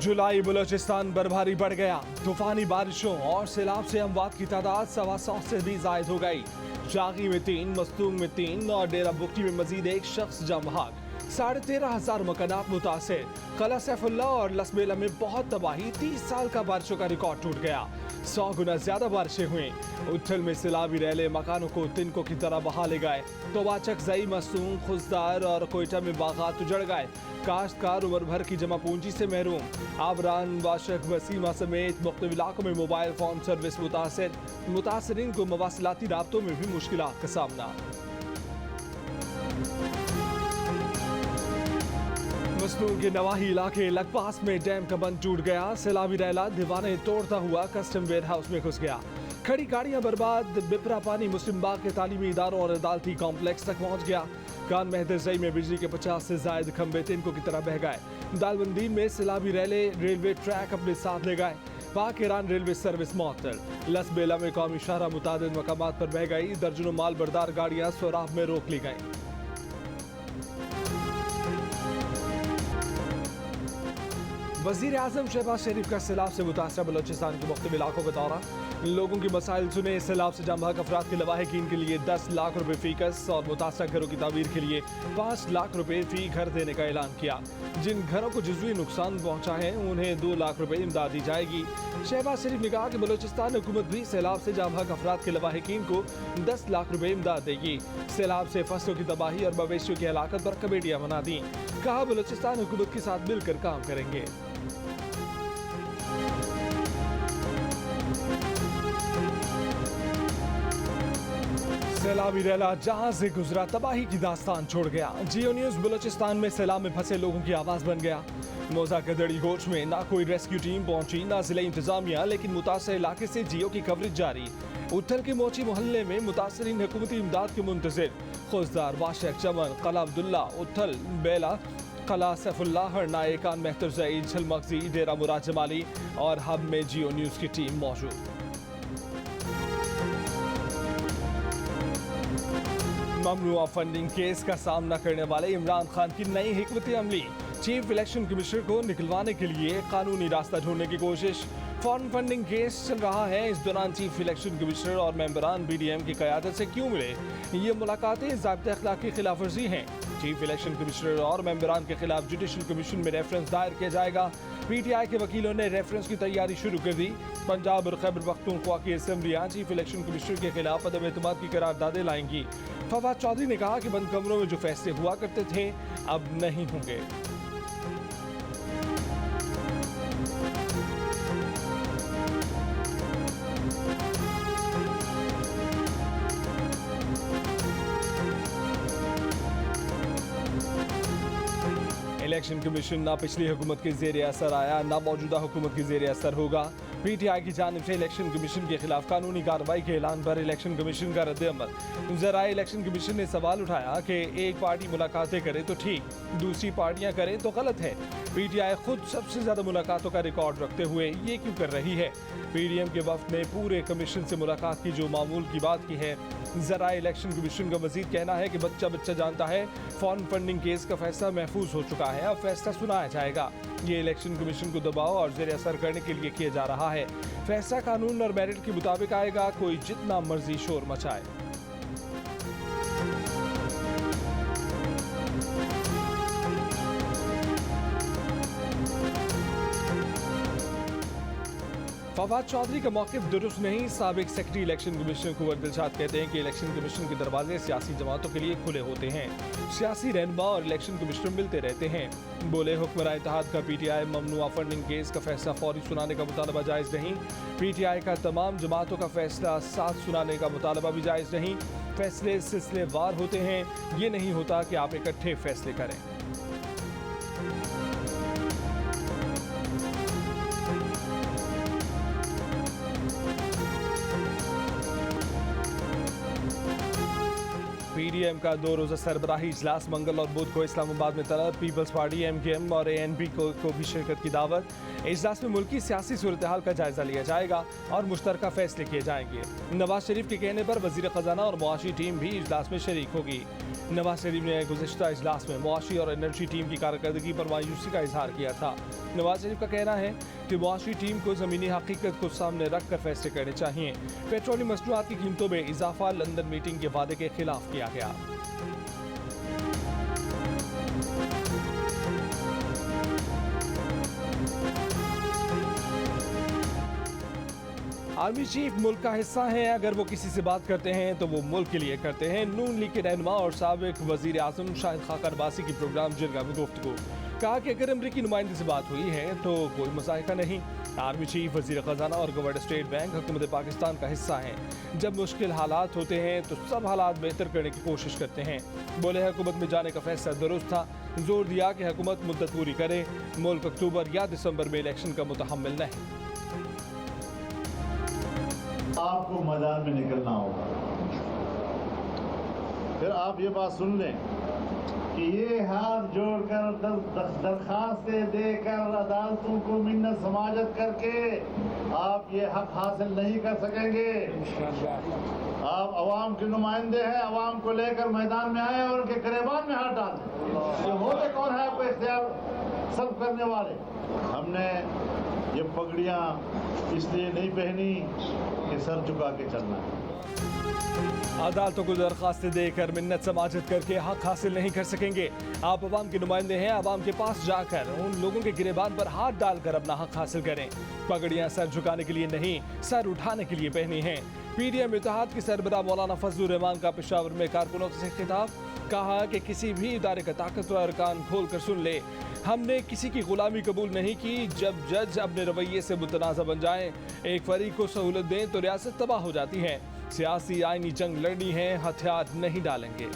जुलाई बलूचिस्तान बर्फबारी बढ़ गया। तूफानी बारिशों और सैलाब से अमवात की तादाद 125 से भी जायद हो गई। जागी में 3, मस्तूंग में 3 और डेरा बुक्टी में मजीद एक शख्स जम बहक। 13,500 मकानात मुतासिर। कला सैफुल्ला और लसबेला में बहुत तबाही। 30 साल का बारिशों का रिकॉर्ड टूट गया। 100 गुना ज्यादा बारिशें हुई। उथल में सैलाबी रैले मकानों को तिनकों की तरह बहा ले गए। तोबाचक, जई, मसूम, खुजदार और कोयटा में बागात उजड़ गए। काश्तकार उम्र भर की जमा पूंजी से महरूम। आबरान, वाशक, वसीमा समेत मुख्तलिफ इलाकों में मोबाइल फोन सर्विस मुतासर। मुतासरीन को मवासिलाती राब्तों में भी मुश्किलात का सामना। मसनून के नवाही इलाके लकपास में डैम का बंद टूट गया। सैलाबी रैला दीवाने तोड़ता हुआ कस्टम वेयर हाउस में घुस गया। खड़ी गाड़ियां बर्बाद। बिपरा पानी मुस्लिम बाग के तालीमी इदारों और अदालती कॉम्प्लेक्स तक पहुंच गया। कान महदर जई में बिजली के 50 से जायद खंबे तिनकों की तरह बह गए। दालबंदी में सैलाबी रैले रेलवे ट्रैक अपने साथ ले गए। पाक ईरान रेलवे सर्विस मअतल। लसबेला में कौमी शाहरा मुतादिद मकामात पर बह गई। दर्जनों माल बरदार गाड़ियां सोराब में रोक ली गई। वजीर आजम शहबाज शरीफ का सैलाब से मुतासरा बलूचिस्तान के मुख्तलिफ इलाकों का दौरा। लोगों की मसाइल सुने। सैलाब से जम बहक अफराद के लवाहिकीन के लिए 10 लाख रुपए फी कस और मुतासरा घरों की तामीर के लिए 5 लाख रुपए फी घर देने का ऐलान किया। जिन घरों को जुज़वी नुकसान पहुंचा है उन्हें 2 लाख रुपए इमदाद दी जाएगी। शहबाज शरीफ ने कहा कि बलूचिस्तान हुकूमत भी सैलाब से जम बहक अफराद के लवाहिकीन को 10 लाख रुपए इमदाद देगी। सैलाब से फसलों की तबाही और मवेशियों की हलाकत पर कमेटियां बना दी। कहा बलूचिस्तान हुकूमत के साथ मिलकर काम करेंगे। सैलाबी रैला जहां से गुजरा तबाही की दास्तान छोड़ गया। जियो न्यूज बलूचिस्तान में सैलाब में फंसे लोगों की आवाज बन गया। मोजा गदड़ी गोश में ना कोई रेस्क्यू टीम पहुंची ना जिला इंतजामिया, लेकिन मुतासर इलाके से जियो की कवरेज जारी। उथल के मोची मोहल्ले में मुतासरीन हुकूमती इमदाद के मुंतजिर। खुजदार, वाशक, चमन, कला अब्दुल्ला, उथल, बेला, कला सैफुल्ला, हरनाए, कान महतर जई, झलमगजी, डेरा मुराद जमाली और हब में जियो न्यूज की टीम मौजूद। ममनुआ फंडिंग केस का सामना करने वाले इमरान खान की नई हिकमत अमली। चीफ इलेक्शन कमिश्नर को निकलवाने के लिए कानूनी रास्ता ढूंढने की कोशिश। फॉरेन फंडिंग केस चल रहा है। इस दौरान चीफ इलेक्शन कमिश्नर और मेंबरान BDM की क़यादत से क्यों मिले? ये मुलाकातें ज़ाब्ते अखलाक की खिलाफ वर्जी हैं। चीफ इलेक्शन कमिश्नर और मेंबरान के खिलाफ जुडिशल कमीशन में रेफरेंस दायर किया जाएगा। PTI के वकीलों ने रेफरेंस की तैयारी शुरू कर दी। पंजाब और खैबर पख्तूनख्वा की असम्बलियाँ चीफ इलेक्शन कमिश्नर के खिलाफ अदम एतमाद की करारदादें लाएंगी। फवाद चौधरी ने कहा कि बंद कमरों में जो फैसले हुआ करते थे अब नहीं होंगे। इलेक्शन कमीशन ना पिछली हुकूमत के ज़ेरे असर आया ना मौजूदा हुकूमत के ज़ेरे असर होगा। PTI की जानिब से इलेक्शन कमीशन के खिलाफ कानूनी कार्रवाई के ऐलान पर इलेक्शन कमीशन का रद्द-ए-अमल। ज़राए इलेक्शन कमीशन ने सवाल उठाया कि एक पार्टी मुलाकातें करे तो ठीक, दूसरी पार्टियां करें तो गलत है। PTI खुद सबसे ज्यादा मुलाकातों का रिकॉर्ड रखते हुए ये क्यों कर रही है? PDM के वफ्द ने पूरे कमीशन से मुलाकात की जो मामूल की बात की है। ज़राए इलेक्शन कमीशन का मजीद कहना है कि बच्चा जानता है फॉरेन फंडिंग केस का फैसला महफूज हो चुका है, अब फैसला सुनाया जाएगा। ये इलेक्शन कमीशन को दबाव और ज़ेर असर करने के लिए किया जा रहा है। फैसला कानून और मेरिट के मुताबिक आएगा, कोई जितना मर्जी शोर मचाए। फवाद चौधरी का मौक़िफ़ दुरुस्त नहीं। साबिक सेक्रेटरी इलेक्शन कमीशन कुंवर दिलशाद कहते हैं कि इलेक्शन कमीशन के दरवाजे सियासी जमातों के लिए खुले होते हैं। सियासी रहनुमा और इलेक्शन कमिश्नर मिलते रहते हैं। बोले हुक्मरान इत्तेहाद का PTI ममनुआ फंडिंग केस का फैसला फौरी सुनाने का मुतालबा जायज़ नहीं। PTI का तमाम जमातों का फैसला साथ सुनाने का मुतालबा भी जायज़ नहीं। फैसले सिलसिलेवार होते हैं, ये नहीं होता कि आप इकट्ठे फैसले करें। PDM का 2 रोज़ा सरबराही इजलास मंगल और बुध को इस्लामाबाद में तलब। पीपल्स पार्टी, MKM और ANP को भी शिरकत की दावत। इजलास में मुल्की सियासी सूरत हाल का जायजा लिया जाएगा और मुश्तरका फैसले किए जाएंगे। नवाज शरीफ के कहने पर वजीर खजाना और मुआशी टीम भी इजलास में शरीक होगी। नवाज शरीफ ने गुज़िश्ता इजलास में मुआशी और एनर्जी टीम की कारकर्दगी पर मायूसी का इजहार किया था। नवाज शरीफ का कहना है कि मुआशी टीम को ज़मीनी हकीकत को सामने रख कर फैसले करने चाहिए। पेट्रोलियम मसनूआत की कीमतों में इजाफा लंदन मीटिंग के वादे के खिलाफ किया गया। आर्मी चीफ मुल्क का हिस्सा हैं। अगर वो किसी से बात करते हैं तो वो मुल्क के लिए करते हैं। नून लीग के रहनुमा और साबिक वजीर आजम शाहिद खाकन अब्बासी की प्रोग्राम जिरगा में गुफ्तगू। कहा कि अगर अमरीकी नुमाइंदे से बात हुई है तो कोई मसाइका नहीं। आर्मी चीफ, वजीर खजाना और गवर्नर स्टेट बैंक हुकूमत पाकिस्तान का हिस्सा हैं। जब मुश्किल हालात होते हैं तो सब हालात बेहतर करने की कोशिश करते हैं। बोले हुकूमत में जाने का फैसला दुरुस्त था। जोर दिया कि हुकूमत मुद्दत पूरी करे। मुल्क अक्टूबर या दिसंबर में इलेक्शन का मुतहम्मिल नहीं। आपको मैदान में निकलना होगा। फिर आप ये बात सुन लें कि ये हाथ जोड़कर दरखास्तें देकर अदालतों को मिन्नत समाजत करके आप ये हक हासिल नहीं कर सकेंगे। आप अवाम के नुमाइंदे हैं, अवाम को लेकर मैदान में आए और उनके गिरेबान में हाथ डाल दें। ये होते कौन है आपको इख्तियार सर्व करने वाले? हमने ये पगड़ियाँ इसलिए नहीं पहनी कि सर झुका के चलना है। अदालतों को दरखास्तें देकर मिन्नत समाजत करके हक हासिल नहीं कर सकेंगे। आप अवाम के नुमाइंदे हैं, अवाम के पास जाकर उन लोगों के गिरेबान पर हाथ डालकर अपना हक हासिल करें। पगड़ियां सर झुकाने के लिए नहीं, सर उठाने के लिए पहनी हैं। पीडीएम इत्तेहाद के सरबराह मौलाना फजलुर रहमान का पेशावर में कारकुनों से खिताब। कहा कि किसी भी इदारे का ताकतवर कान खोल कर सुन ले, हमने किसी की गुलामी कबूल नहीं की। जब जज अपने रवैये से मुतनाज़ा बन जाएं, एक फरीक को सहूलत दें तो रियासत तबाह हो जाती है। सियासी आईनी जंग लड़नी है, हथियार नहीं डालेंगे।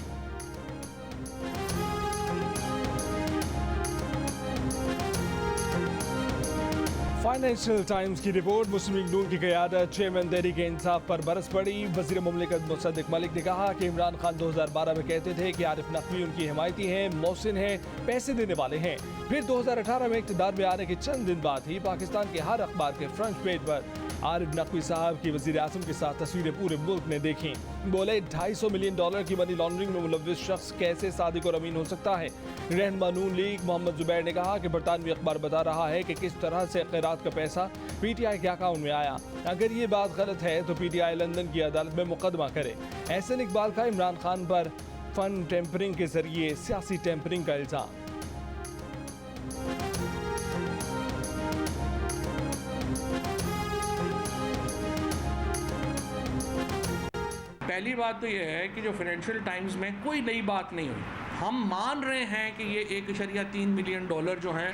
फाइनेंशियल टाइम्स की रिपोर्ट। मुस्लिम लीग नून की क़यादत चेयरमैन तहरीक इंसाफ पर बरस पड़ी। वज़ीर मुमलिकत मुसद्दिक मलिक ने कहा कि इमरान खान 2012 में कहते थे कि आरिफ नकवी उनकी हिमायती हैं, मोहसिन हैं, पैसे देने वाले हैं। फिर 2018 में इक़्तिदार में आने के चंद दिन बाद ही पाकिस्तान के हर अखबार के फ्रंट पेज पर आरिफ नकवी साहब की वज़ीर आज़म के साथ तस्वीरें पूरे मुल्क ने देखी। बोले $250 मिलियन की मनी लॉन्ड्रिंग में मुलव्विस शख्स कैसे सादिक और अमीन हो सकता है। रहनुमा नून लीग मोहम्मद जुबैर ने कहा कि बरतानवी अखबार बता रहा है कि किस तरह से खैरात का पैसा पीटीआई के अकाउंट में आया। अगर ये बात गलत है तो पीटीआई लंदन की अदालत में मुकदमा करे। एहसन इकबाल का इमरान खान पर फंड टेम्परिंग के जरिए सियासी टेम्परिंग का इल्जाम। पहली बात तो यह है कि जो फाइनेंशियल टाइम्स में कोई नई बात नहीं हुई। हम मान रहे हैं कि ये $1.3 मिलियन जो हैं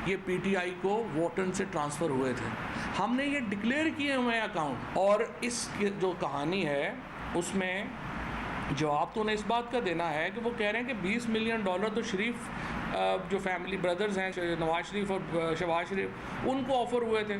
ये पीटीआई को वोटन से ट्रांसफ़र हुए थे। हमने ये डिक्लेयर किए हुए हैं अकाउंट। और इस जो कहानी है उसमें जवाब तो उन्हें इस बात का देना है कि वो कह रहे हैं कि $20 मिलियन तो शरीफ जो फैमिली ब्रदर्स हैं, नवाज शरीफ और शहबाज शरीफ, उनको ऑफ़र हुए थे।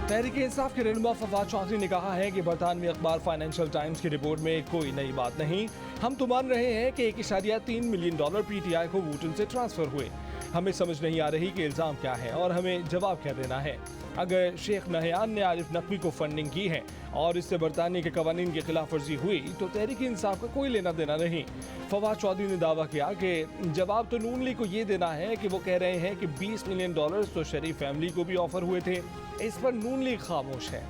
तहरीक इंसाफ के रहनुमा फवाद चौधरी ने कहा है कि बरतानवी अखबार फाइनेंशियल टाइम्स की रिपोर्ट में कोई नई बात नहीं। हम तो मान रहे हैं कि $1.3 मिलियन पीटीआई को वोटन से ट्रांसफ़र हुए। हमें समझ नहीं आ रही कि इल्ज़ाम क्या है और हमें जवाब क्या देना है। अगर शेख नहयान ने आरिफ नकवी को फंडिंग की है और इससे बरतानिया के कवानीन की खिलाफ वर्जी हुई तो तहरीक इंसाफ का कोई लेना देना नहीं। फवाद चौधरी ने दावा किया कि जवाब तो नून लीग को ये देना है कि वो कह रहे हैं कि $20 मिलियन तो शरीफ फैमिली को भी ऑफर हुए थे। इस पर नून लीग खामोश है।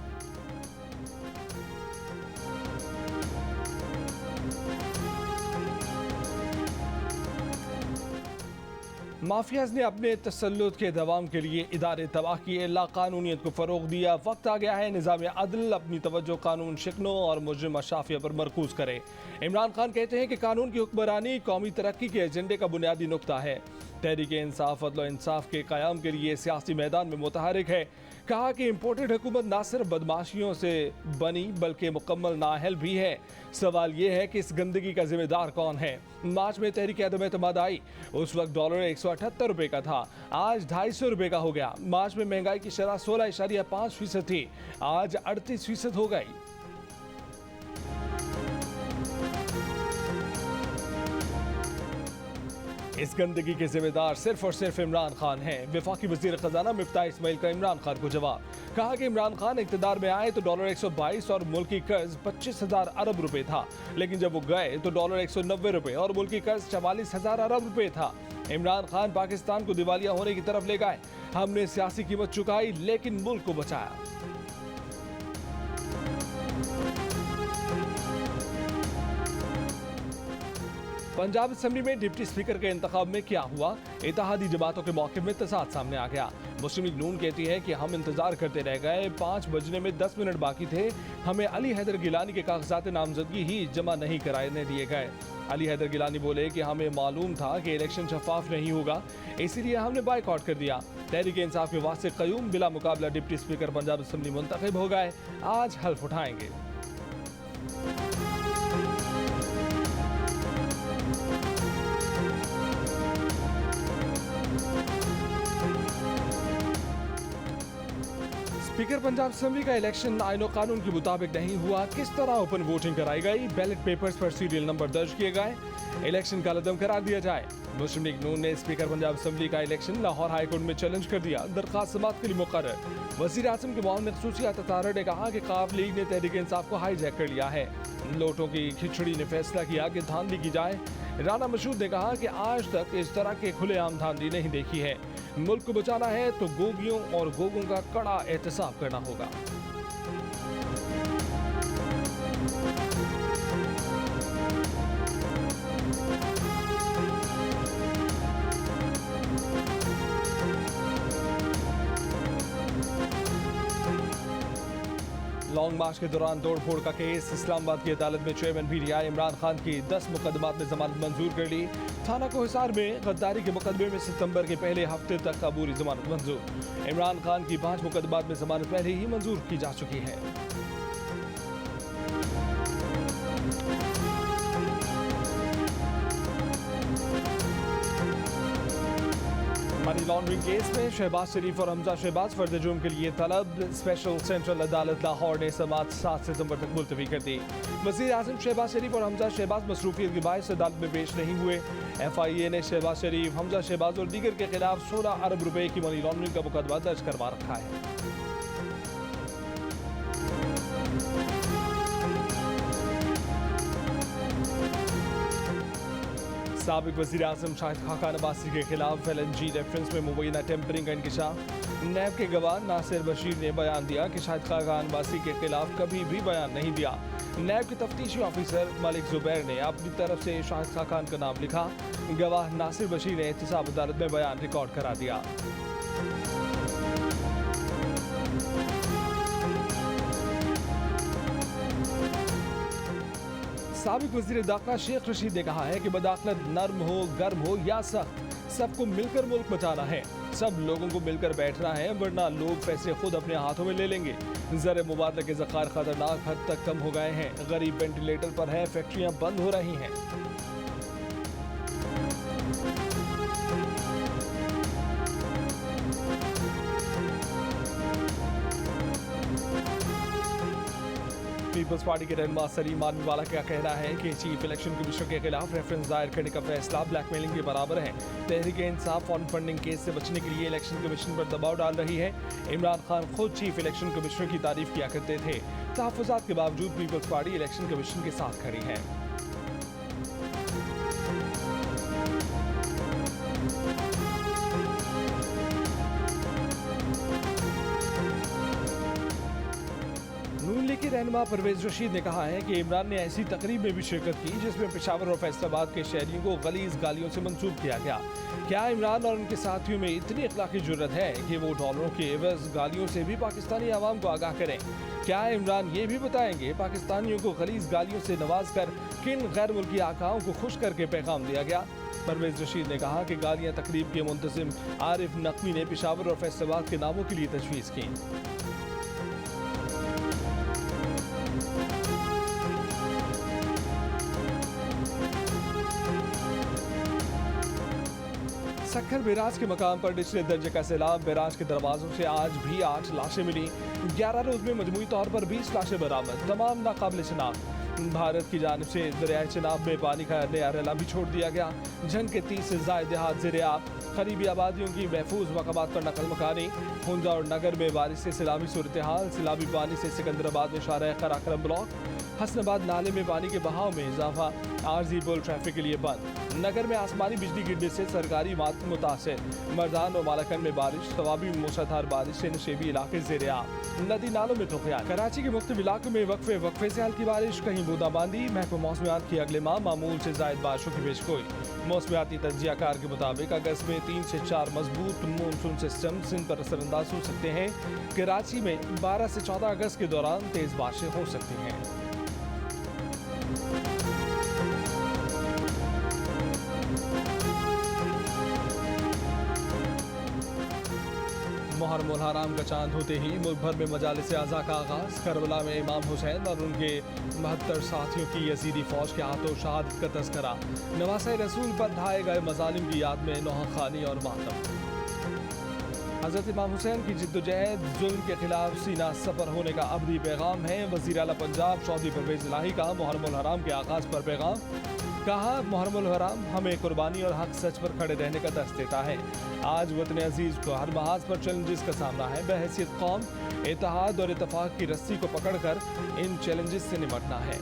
माफियाज ने अपने तसल्लुत के दवाम के लिए इदारे तबाह किए, लाकानूनियत को फ़रोग दिया। वक्त आ गया है निज़ाम अदल अपनी तवज्जो कानून शिकनों और मुजरिम अशाफिया पर मरकूज करे। इमरान खान कहते हैं कि कानून की हुक्मरानी कौमी तरक्की के एजेंडे का बुनियादी नुक्ता है। तहरीक इंसाफ अदल और इंसाफ के क़याम के लिए सियासी मैदान में मुतहरिक है। कहा कि इम्पोर्टेड हुकूमत न सिर्फ बदमाशियों से बनी बल्कि मुकम्मल नाअहल भी है। सवाल ये है कि इस गंदगी का जिम्मेदार कौन है। मार्च में तहरीक अदम एतमाद आई, उस वक्त डॉलर $178 का था, आज $250 का हो गया। मार्च में महंगाई की शरह 16.5% थी, आज 38% हो गई। इस गंदगी के जिम्मेदार सिर्फ और सिर्फ इमरान खान हैं। वफाकी वजीर खजाना मिफ्ताह इस्माइल का इमरान खान को जवाब, कहा कि इमरान खान इक़्तिदार में आए तो $122 और मुल्की कर्ज 25,000 अरब रुपए था, लेकिन जब वो गए तो $190 रुपए और मुल्की कर्ज 44,000 अरब रुपए था। इमरान खान पाकिस्तान को दिवालिया होने की तरफ ले गए। हमने सियासी कीमत चुकाई लेकिन मुल्क को बचाया। पंजाब असेंबली में डिप्टी स्पीकर के इंतखाब में क्या हुआ? इत्तेहादी जमातों के मौके में तसाद सामने आ गया। मुस्लिम लीग नून कहती है कि हम इंतजार करते रह गए, 5 बजने में 10 मिनट बाकी थे, हमें अली हैदर गिलानी के कागजात नामजदगी ही जमा नहीं कराने दिए गए। अली हैदर गिलानी बोले कि हमें मालूम था कि इलेक्शन शफाफ नहीं होगा, इसीलिए हमने बाइकआउट कर दिया। तहरीक इंसाफ के वास्ते क़य्यूम बिला मुकाबला डिप्टी स्पीकर पंजाब असेंबली मुंतखब हो गए, आज हल्फ उठाएंगे। स्पीकर पंजाब असेंबली का इलेक्शन आईनो कानून के मुताबिक नहीं हुआ, किस तरह ओपन वोटिंग कराई गई? बैलेट पेपर्स पर सीरियल नंबर दर्ज किए गए, इलेक्शन का लदम करार दिया जाए। मुस्लिम लीग नून ने स्पीकर पंजाब असेंबली का इलेक्शन लाहौर हाईकोर्ट में चैलेंज कर दिया, दरखास्त समाअत के लिए मुकर्रर। वज़ीर आज़म के मुआविन ख़ुसूसियात अतारा ने कहा कि काफ लीग ने तहरीक इंसाफ को हाईजैक कर लिया है। नोटों की खिचड़ी ने फैसला किया कि धांधली की जाए। राना मशहूद ने कहा कि आज तक इस तरह के खुलेआम धांधली नहीं देखी है। मुल्क को बचाना है तो गोगियों और गोगों का कड़ा एहतसाब करना होगा। लॉन्ग मार्च के दौरान तोड़फोड़ का केस, इस्लामाबाद की अदालत में चेयरमैन पीटीआई इमरान खान की 10 मुकदमात में जमानत मंजूर कर ली। थाना को हिसार में गद्दारी के मुकदमे में सितंबर के पहले हफ्ते तक अबूरी जमानत मंजूर। इमरान खान की 5 मुकदमात में जमानत पहले ही मंजूर की जा चुकी है। मनी लॉन्ड्रिंग केस में शहबाज शरीफ और हमजा शहबाज फर्द जुर्म के लिए तलब। स्पेशल सेंट्रल अदालत लाहौर ने समाअत 7 सितंबर तक मुलतवी कर दी। वज़ीर आज़म शहबाज शरीफ और हमजा शहबाज मसरूफियत के बायस अदालत में पेश नहीं हुए। FIA ने शहबाज शरीफ, हमजा शहबाज और दीगर के खिलाफ 16 अरब रुपए की मनी लॉन्ड्रिंग का मुकदमा दर्ज करवा रखा है। साबिक वज़ीर आज़म शाहिद खाकान अब्बासी के खिलाफ LNG रेफरेंस में मुबैना टेम्परिंग का इंकशाफ। नैब के गवाह नासिर बशीर ने बयान दिया कि शाहिद खाकान अब्बासी के खिलाफ कभी भी बयान नहीं दिया। नैब के तफ्तीशी ऑफिसर मलिक जुबैर ने अपनी तरफ से शाहिद खाकान का नाम लिखा। गवाह नासिर बशीर ने एहतसाब अदालत में बयान रिकॉर्ड करा दिया। साबिक वज़ीर दाखिला शेख रशीद ने कहा है कि बदाखलत नर्म हो, गर्म हो या सख्त, सबको मिलकर मुल्क बचाना है। सब लोगों को मिलकर बैठना है, वरना लोग फैसले खुद अपने हाथों में ले लेंगे। ज़र मुबादला के ज़खायर खतरनाक हद तक कम हो गए हैं। गरीब वेंटिलेटर पर है, फैक्ट्रियां बंद हो रही हैं। पीपल्स पार्टी के रहनुमा सलीम मानवीवाला का कहना है कि चीफ इलेक्शन कमिश्नर के खिलाफ रेफरेंस दायर करने का फैसला ब्लैकमेलिंग के बराबर है। Tehreek Insaf fund funding case से बचने के लिए इलेक्शन कमीशन पर दबाव डाल रही है। इमरान खान खुद चीफ इलेक्शन कमिश्नर की तारीफ किया करते थे। तहफ़्फ़ुज़ात के बावजूद पीपल्स पार्टी इलेक्शन कमीशन के साथ खड़ी है। नून लीग के रहनुमा परवेज रशीद ने कहा है कि इमरान ने ऐसी तकरीब में भी शिरकत की जिसमें पेशावर और फैसलाबाद के शहरियों को गलीज गालियों से मंसूब किया गया। क्या इमरान और उनके साथियों में इतनी अखलाकी जुर्रत है कि वो डॉलरों के एवज गालियों से भी पाकिस्तानी आवाम को आगाह करें? क्या इमरान ये भी बताएंगे पाकिस्तानियों को गलीज गालियों से नवाज कर किन गैर मुल्की आकाओं को खुश करके पैगाम दिया गया? परवेज रशीद ने कहा कि गालियाँ तकरीब के मुंतजिम आरिफ नकवी ने पेशावर और फैसलाबाद के नामों के लिए तजवीज़ की। सक्खर बैराज के मकाम पर निचले दर्जे का सैलाब। बैराज के दरवाजों से आज भी 8 लाशें मिली। 11 रोज में मजमूई तौर पर 20 लाशें बरामद, तमाम नाकाबिल शिनाख्त। भारत की जानिब से दरियाए चिनाब में पानी का नया रला भी छोड़ दिया गया। जंग के 30 से ज़ायद देहात ज़ेर-ए-आब, करीबी आबादियों की महफूज मकामात पर नकल मकानी। हुंदा और नगर में बारिश से सैलाबी सूरत हाल, सैलाबी पानी से सिकंदराबाद में शारा कराक्रम ब्लॉक, हसनाबाद नाले में पानी के बहाव में इजाफा, आरजी पुल ट्रैफिक के लिए बंद। नगर में आसमानी बिजली गिरने से सरकारी इमारत मुतासिर। मर्दान और मालाकन में बारिश, तवाबी मूसलाधार बारिश से नशेबी इलाके ज़ेर-ए-आब, नदी नालों में तुफयान। कराची के मुख्तलिफ इलाकों में वक्फे से हल्की बारिश, कहीं बूंदाबांदी। महकमा मौसमियात की अगले माह मामूल से ज़ायद बारिशों की पेशगोई। मौसमियाती तज्जियाकार के मुताबिक अगस्त में 3 से 4 मजबूत मानसून सिस्टम सिंध पर असरअंदाज हो सकते हैं। कराची में 12 से 14 अगस्त के दौरान तेज बारिशें हो सकती हैं। मुहर्रम उल हराम का चांद होते ही मुल्क भर में मजालिस आज़ा का आगाज़। करबला में इमाम हुसैन और उनके 72 साथियों की यजीदी फौज के हाथों शहादत का तज़किरा। नवासे रसूल पर ढाए गए मजालिम की याद में नौहा खानी और मातम। हज़रत इमाम हुसैन की जिद्दोजहद जुल्म के खिलाफ सीना सफर होने का अबदी पैगाम है। वज़ीर आला पंजाब चौधरी परवेज़ इलाही का मुहर्रम उल हराम के आगाज़ पर पैगाम। कहा, मुहर्रम उल हराम हमें कुर्बानी और हक सच पर खड़े रहने का दर्स देता है। आज वतन अजीज को हर महाज पर चैलेंजेस का सामना है। बहैसियत कौम इत्तेहाद और इत्तफाक की रस्सी को पकड़कर इन चैलेंजेस से निपटना है।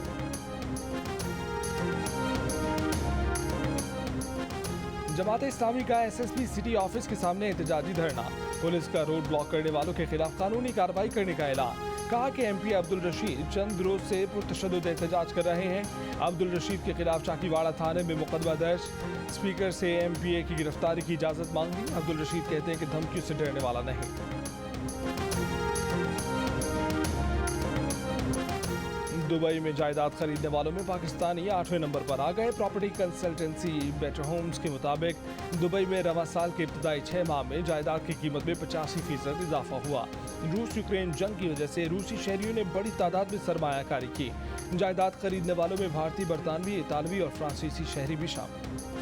जमात इस्लामी का SSP सिटी ऑफिस के सामने एहतजाजी धरना। पुलिस का रोड ब्लॉक करने वालों के खिलाफ कानूनी कार्रवाई करने का ऐलान। कहा कि MP अब्दुल रशीद चंद रोज से पुरतशद्दुद एहतजाज कर रहे हैं। अब्दुल रशीद के खिलाफ चाकीवाड़ा थाने में मुकदमा दर्ज। स्पीकर से MPA की गिरफ्तारी की इजाजत मांगी। अब्दुल रशीद कहते हैं कि धमकियों से डरने वाला नहीं। दुबई में जायदाद खरीदने वालों में पाकिस्तानी 8वें नंबर पर आ गए। प्रॉपर्टी कंसल्टेंसी बेटर होम्स के मुताबिक दुबई में रवा साल के इब्तदाई 6 माह में जायदाद की कीमत में 85% इजाफा हुआ। रूस यूक्रेन जंग की वजह से रूसी शहरियों ने बड़ी तादाद में सरमायाकारी की। जायदाद खरीदने वालों में भारतीय, बरतानवी, इतालवी और फ्रांसीसी शहरी भी शामिल।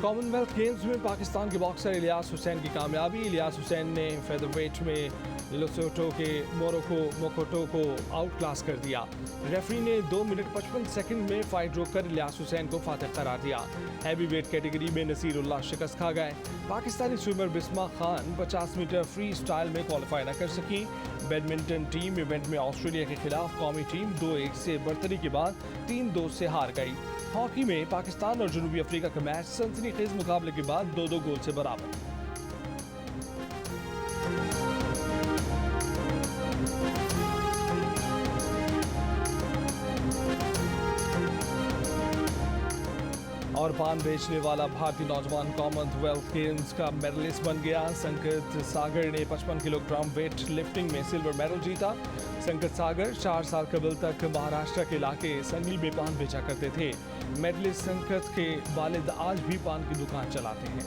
कॉमनवेल्थ गेम्स में पाकिस्तान के बॉक्सर इलियास हुसैन की कामयाबी। इलियास हुसैन ने फेदरवेट में लेसोटो के मोकोटो को आउट क्लास कर दिया। रेफरी ने 2 मिनट 55 सेकंड में फाइट रोककर इलियास हुसैन को फातिह करार दिया। हैवी वेट कैटेगरी में नसीरुल्लाह शिकस्त खा गए। Pakistani swimmer Bisma Khan 50 meter freestyle में क्वालिफाई न कर सकी। बैडमिंटन टीम इवेंट में ऑस्ट्रेलिया के खिलाफ कौमी टीम 2-1 से बढ़तरी के बाद 3-2 से हार गई। हॉकी में पाकिस्तान और जनूबी अफ्रीका का मैच सनसनीखेज मुकाबले के बाद 2-2 गोल से बराबर। और पान बेचने वाला भारतीय नौजवान कॉमनवेल्थ गेम्स का मेडलिस्ट बन गया। संकेत सागर ने 55 किलोग्राम वेट लिफ्टिंग में सिल्वर मेडल जीता। संकेत सागर 4 साल कबल तक महाराष्ट्र के इलाके संगली में पान बेचा करते थे। मेडलिस्ट संकेत के वालिद आज भी पान की दुकान चलाते हैं।